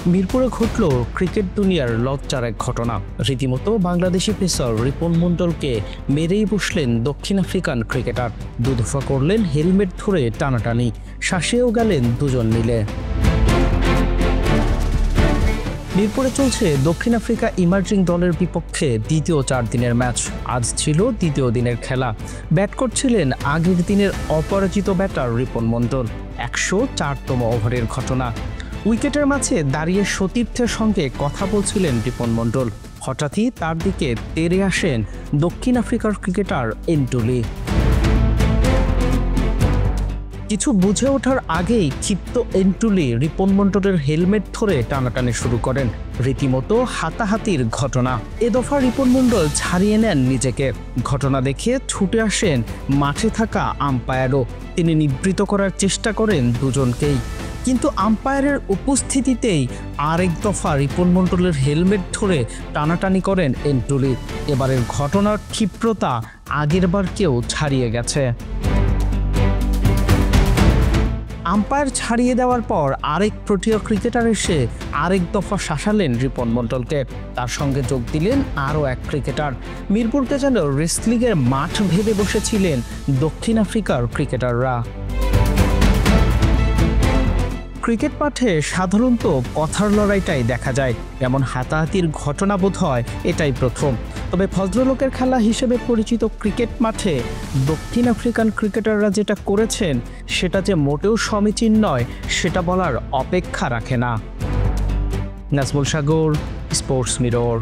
মিরপুরে ঘটল ক্রিকেট দুনিয়ার লজ্জার এক ঘটনা। রীতিমতো বাংলাদেশি পেসার রিপন মণ্ডলকে মেরেই বসলেন দক্ষিণ আফ্রিকান ক্রিকেটার। দুদফা করলেন হেলমেট ধরে টানাটানি, শাসেও গেলেন দুজন মিলে। মিরপুরে চলছে দক্ষিণ আফ্রিকা ইমার্জিং দলের বিপক্ষে দ্বিতীয় 4 দিনের ম্যাচ। আজ ছিল দ্বিতীয় দিনের খেলা। ব্যাট করছিলেন আগের দিনের অপরাজিত ব্যাটার রিপন মণ্ডল। 104তম ওভারের ঘটনা। উইকেটের মাঝে দাঁড়িয়ে সতীর্থের সঙ্গে কথা বলছিলেন রিপন মণ্ডল। হঠাৎই তার দিকে তেড়ে আসেন দক্ষিণ আফ্রিকার ক্রিকেটার এন্টুলি। কিছু বুঝে ওঠার আগেই ক্ষিপ্ত এন্টুলি রিপন মণ্ডলের হেলমেট ধরে টানাটানি শুরু করেন। রীতিমতো হাতাহাতির ঘটনা। এ দফা রিপন মণ্ডল ছাড়িয়ে নেন নিজেকে। ঘটনা দেখে ছুটে আসেন মাঠে থাকা আম্পায়ারও। তিনি নিবৃত করার চেষ্টা করেন দুজনকেই, কিন্তু আম্পায়ারের উপস্থিতিতেই আরেক দফা রিপন মণ্ডলের হেলমেট ধরে টানাটানি করেন এন্টুলি। এবারের ঘটনার ক্ষিপ্রতা আগেরবার কেউ ছাড়িয়ে গেছে। আম্পায়ার ছাড়িয়ে দেওয়ার পর আরেক প্রোটিয়া ক্রিকেটার এসে আরেক দফা শাসালেন রিপন মণ্ডলকে। তার সঙ্গে যোগ দিলেন আরও এক ক্রিকেটার। মিরপুরকে যেন রেসলিংয়ের মাঠ ভেবে বসেছিলেন দক্ষিণ আফ্রিকার ক্রিকেটাররা। ক্রিকেট মাঠে সাধারণত কথার লড়াইটাই দেখা যায়, এমন হাতাহাতির ঘটনা বোধ হয় এটাই প্রথম। তবে ভদ্রলোকের খেলা হিসেবে পরিচিত ক্রিকেট মাঠে দক্ষিণ আফ্রিকান ক্রিকেটাররা যেটা করেছেন সেটা যে মোটেও সমীচীন নয় সেটা বলার অপেক্ষা রাখে না। নাজমুল সাগর, স্পোর্টস মিরর।